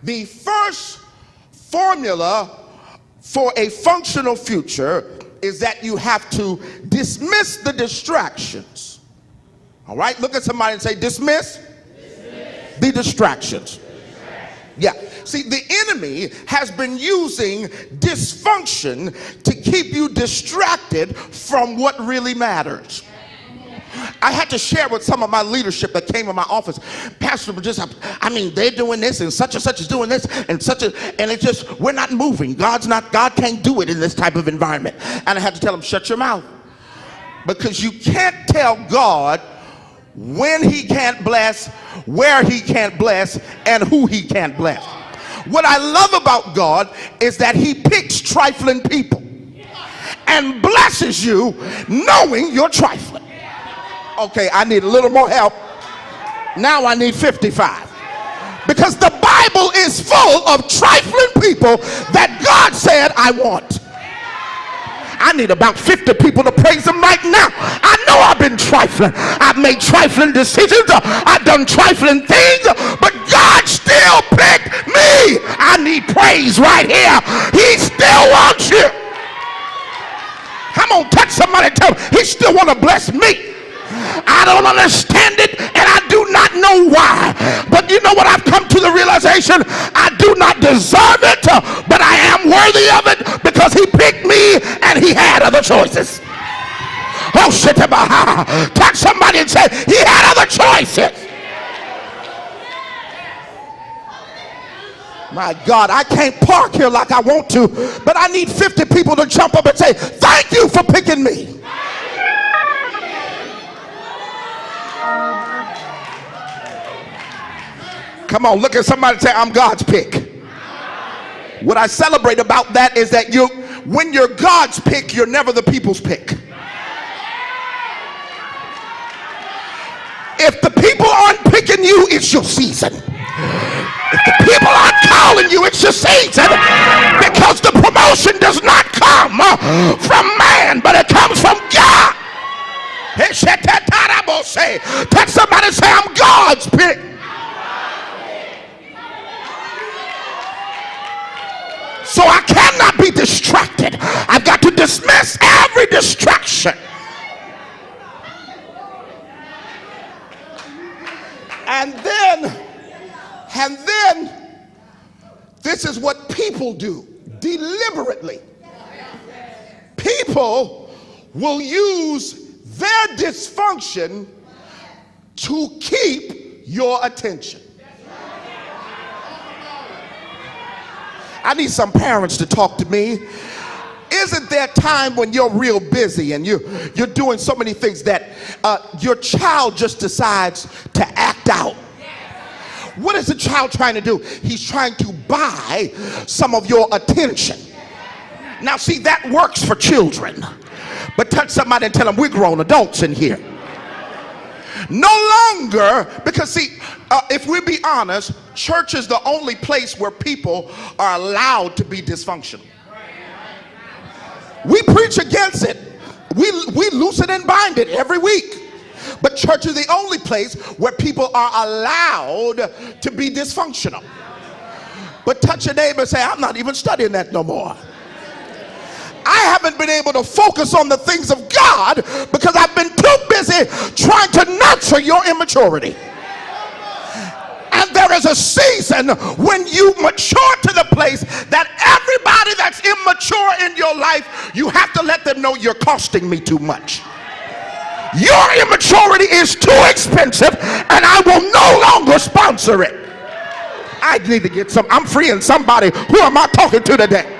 The first formula for a functional future is that you have to dismiss the distractions. All right, look at somebody and say, dismiss the distractions. Yeah, see, the enemy has been using dysfunction to keep you distracted from what really matters. I had to share with some of my leadership that came in my office, Pastor, they're doing this and such is doing this and it's just, we're not moving. God can't do it in this type of environment. And I had to tell them, shut your mouth. Because you can't tell God when he can't bless, where he can't bless, and who he can't bless. What I love about God is that he picks trifling people and blesses you knowing you're trifling. Okay, I need a little more help. Now I need 55. Because the Bible is full of trifling people that God said I want. I need about 50 people to praise him right now. I know I've been trifling. I've made trifling decisions. I've done trifling things. But God still picked me. I need praise right here. He still wants you. Come on, touch somebody and tell him he still want to bless me. I don't understand it and I do not know why. But you know what? I've come to the realization I do not deserve it, but I am worthy of it because he picked me and he had other choices. Oh, shit, touch somebody and say he had other choices. My God, I can't park here like I want to, but I need 50 people to jump up and say, thank you for picking me. Come on, look at somebody and say, I'm God's pick. What I celebrate about that is that when you're God's pick, you're never the people's pick. If the people aren't picking you, it's your season. If the people aren't calling you, it's your season. Because the promotion does not come from man, but it comes from God. Touch somebody and say, I'm God's pick. So I cannot be distracted. I've got to dismiss every distraction. And then this is what people do deliberately. People will use their dysfunction to keep your attention. I need some parents to talk to me. Isn't there time when you're real busy and you're doing so many things that your child just decides to act out? What is the child trying to do? He's trying to buy some of your attention. Now see, that works for children. But touch somebody and tell them we're grown adults in here. No longer, because see, if we be honest, church is the only place where people are allowed to be dysfunctional. We preach against it. We loose it and bind it every week. But church is the only place where people are allowed to be dysfunctional. But touch your neighbor and say, I'm not even studying that no more. I haven't been able to focus on the things of God because I've been too busy trying to nurture your immaturity. And there is a season when you mature to the place that everybody that's immature in your life, you have to let them know you're costing me too much. Your immaturity is too expensive and I will no longer sponsor it. I need to get some. I'm freeing somebody. Who am I talking to today?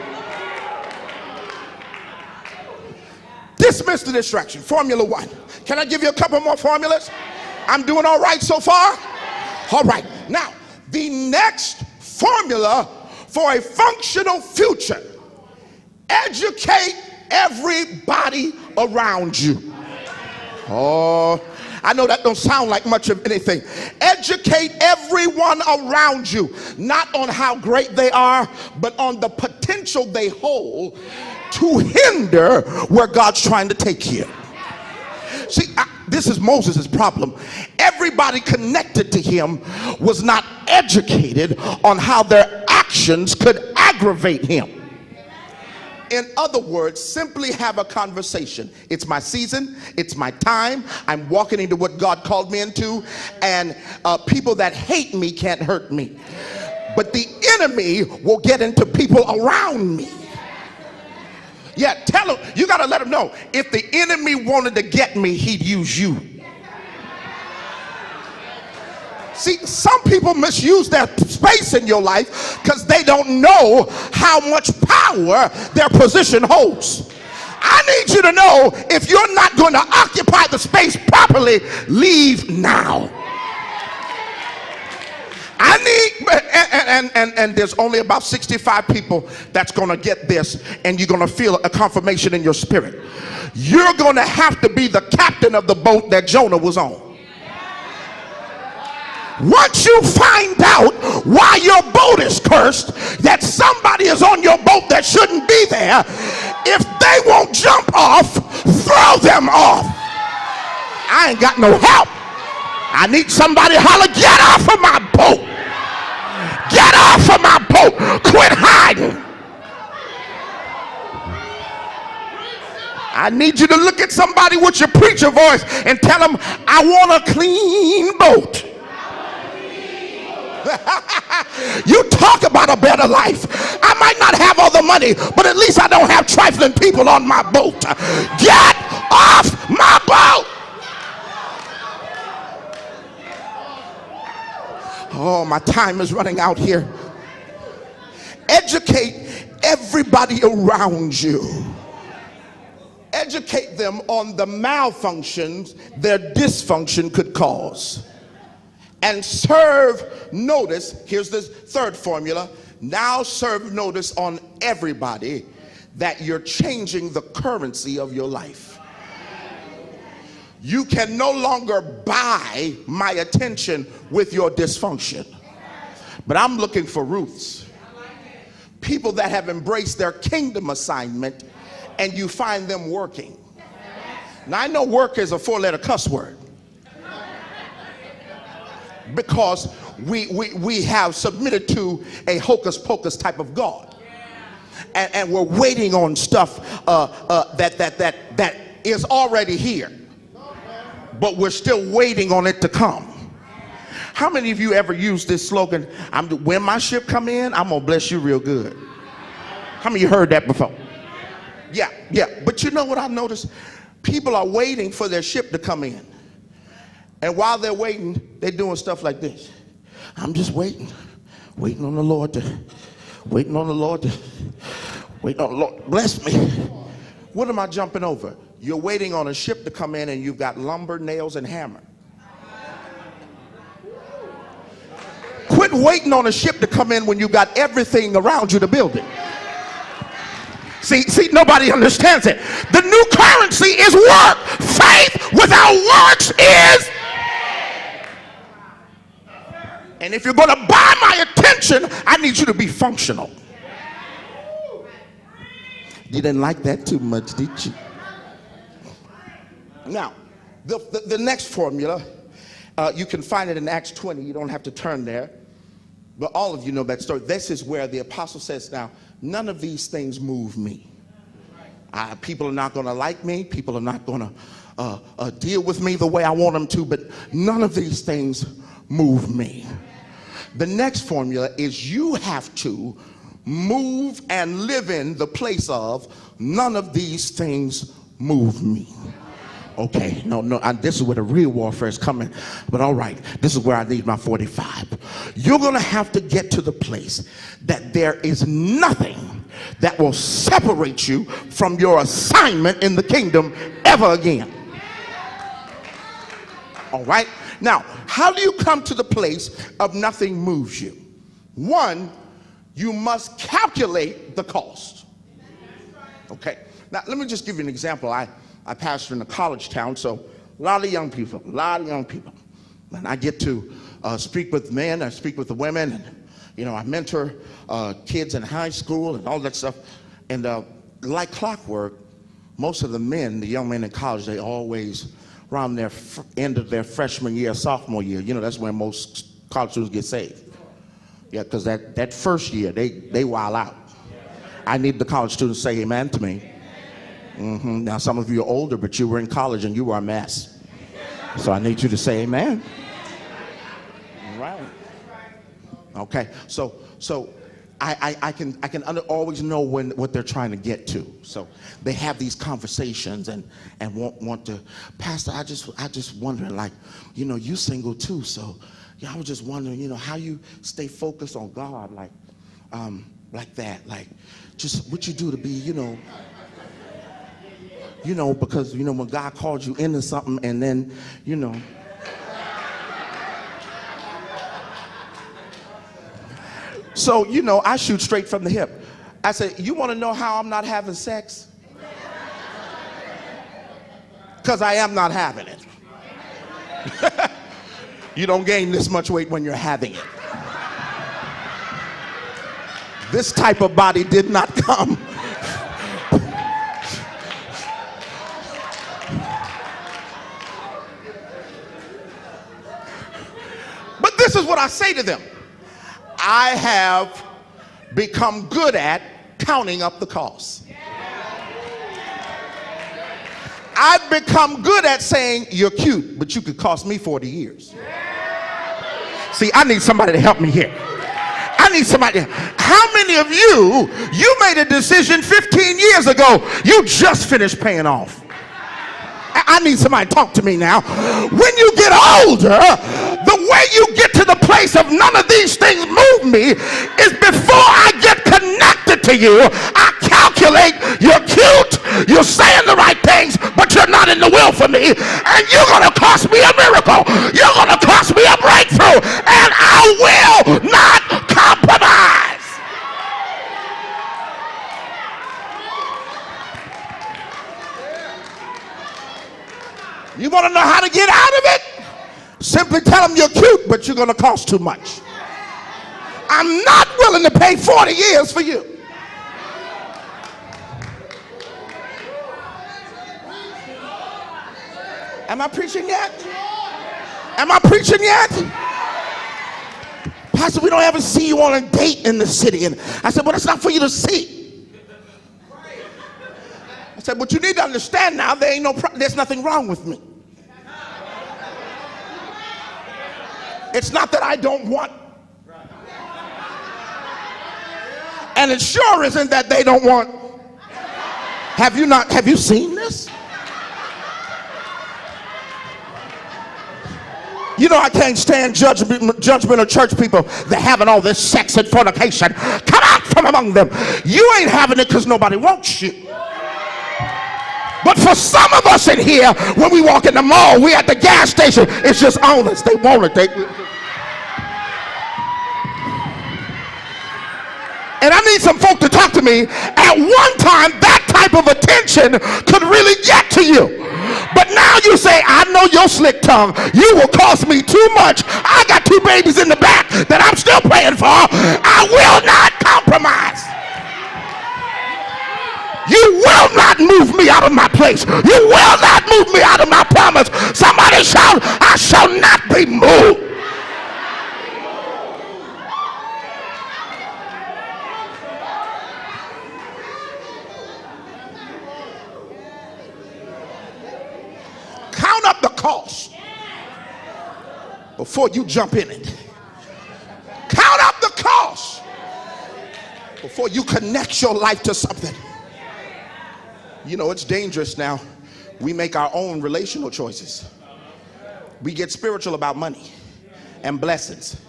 Dismiss the distraction. Formula 1. Can I give you a couple more formulas? I'm doing all right so far? All right. Now, the next formula for a functional future: educate everybody around you. Oh, I know that don't sound like much of anything. Educate everyone around you, not on how great they are, but on the potential they hold to hinder where God's trying to take you. See, this is Moses' problem. Everybody connected to him was not educated on how their actions could aggravate him. In other words, simply have a conversation. It's my season. It's my time. I'm walking into what God called me into. And people that hate me can't hurt me. But the enemy will get into people around me. Yeah, tell him. You got to let him know. If the enemy wanted to get me, he'd use you. See, some people misuse that space in your life because they don't know how much power their position holds. I need you to know, if you're not going to occupy the space properly, leave now. I need, and there's only about 65 people that's going to get this, and you're going to feel a confirmation in your spirit. You're going to have to be the captain of the boat that Jonah was on. Once you find out why your boat is cursed, that somebody is on your boat that shouldn't be there, if they won't jump off, throw them off. I ain't got no help. I need somebody to holler, get off of my boat. Get off of my boat. Quit hiding. I need you to look at somebody with your preacher voice and tell them, I want a clean boat. You talk about a better life. I might not have all the money, but at least I don't have trifling people on my boat. Get off my boat. Oh, my time is running out here. Educate everybody around you. Educate them on the malfunctions their dysfunction could cause. And serve notice, here's this third formula, now serve notice on everybody that you're changing the currency of your life. You can no longer buy my attention with your dysfunction. But I'm looking for Ruths. People that have embraced their kingdom assignment and you find them working. Now I know work is a 4-letter cuss word, because we have submitted to a hocus pocus type of God, and we're waiting on stuff that is already here, but we're still waiting on it to come. How many of you ever used this slogan, when my ship come in, I'm gonna bless you real good? How many of you heard that before? Yeah, but you know what I noticed? People are waiting for their ship to come in. And while they're waiting, they're doing stuff like this. I'm just waiting on the Lord to, waiting on the Lord. Bless me. What am I jumping over? You're waiting on a ship to come in and you've got lumber, nails, and hammer. Quit waiting on a ship to come in when you got everything around you to build it. See, nobody understands it. The new currency is work. Faith without works is. And if you're going to buy my attention, I need you to be functional. You didn't like that too much, did you? Now, the next formula, you can find it in Acts 20. You don't have to turn there. But all of you know that story. This is where the apostle says, now, none of these things move me. People are not going to like me. People are not going to deal with me the way I want them to. But none of these things move me. The next formula is you have to move and live in the place of none of these things move me. Okay, no, this is where the real warfare is coming. But all right, this is where I need my 45. You're going to have to get to the place that there is nothing that will separate you from your assignment in the kingdom ever again. All right? Now, how do you come to the place of nothing moves you? One, you must calculate the cost. Okay. Now, let me just give you an example. I pastor in a college town, so a lot of young people. And I get to speak with men, I speak with the women, and, you know, I mentor kids in high school and all that stuff. And like clockwork, most of the men, the young men in college, they always around their end of their freshman year, sophomore year. You know, that's when most college students get saved. Yeah, because that first year, they wild out. I need the college students to say amen to me. Now, some of you are older, but you were in college and you were a mess. So I need you to say amen. Right. Okay, so I can always know what they're trying to get to. So they have these conversations and want to, Pastor, I just wondering, like, you know, you single too, so yeah, I was just wondering, you know, how you stay focused on God, like that, like just what you do to be, you know, because you know when God called you into something and then, you know. So, you know, I shoot straight from the hip. I say, you want to know how I'm not having sex? Because I am not having it. You don't gain this much weight when you're having it. This type of body did not come. But this is what I say to them. I have become good at counting up the costs. I've become good at saying, you're cute, but you could cost me 40 years. See, I need somebody to help me here. I need somebody. How many of you made a decision 15 years ago you just finished paying off? I need somebody to talk to me now. When you get older, the way you get to the place of none of these things move me is before I get connected to you, I calculate you're cute, you're saying the right things, but you're not in the will for me, and you're going to cost me a miracle. You're going to cost me a breakthrough, and I will not compromise. You want to know how to get out of it? Simply tell them you're cute, but you're going to cost too much. I'm not willing to pay 40 years for you. Am I preaching yet? Am I preaching yet? Pastor, we don't ever see you on a date in the city. And I said, well, that's not for you to see. I said, but you need to understand now, there's nothing wrong with me. It's not that I don't want. And it sure isn't that they don't want. Have you seen this? You know I can't stand judgment of church people. They're having all this sex and fornication. Come out from among them. You ain't having it because nobody wants you. But for some of us in here, when we walk in the mall, we at the gas station, it's just on us. They want it. And I need some folk to talk to me. At one time, that type of attention could really get to you. But now you say, I know your slick tongue. You will cost me too much. I got 2 babies in the back that I'm still paying for. I will not compromise. You will not move me out of my place. You will not move me out of my promise. Somebody shout, I shall not be moved. Count up the cost before you jump in it. Count up the cost before you connect your life to something. You know, it's dangerous now. We make our own relational choices. We get spiritual about money and blessings,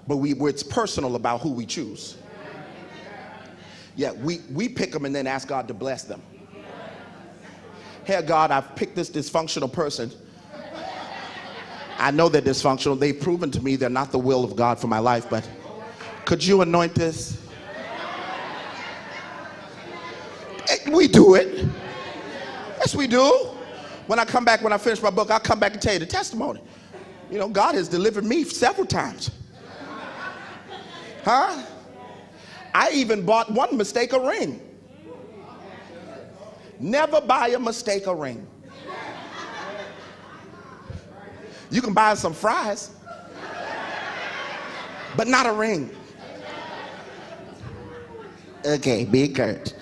but it's personal about who we choose. Yeah, we pick them and then ask God to bless them. Hey, God, I've picked this dysfunctional person. I know they're dysfunctional. They've proven to me they're not the will of God for my life, but could you anoint this? We do it. Yes, we do. When I finish my book, I'll come back and tell you the testimony. You know, God has delivered me several times. Huh? I even bought one mistake a ring. Never buy a mistake a ring. You can buy some fries, but not a ring. Okay, be encouraged.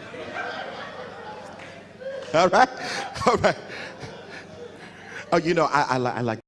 All right, all right. Oh, you know, I like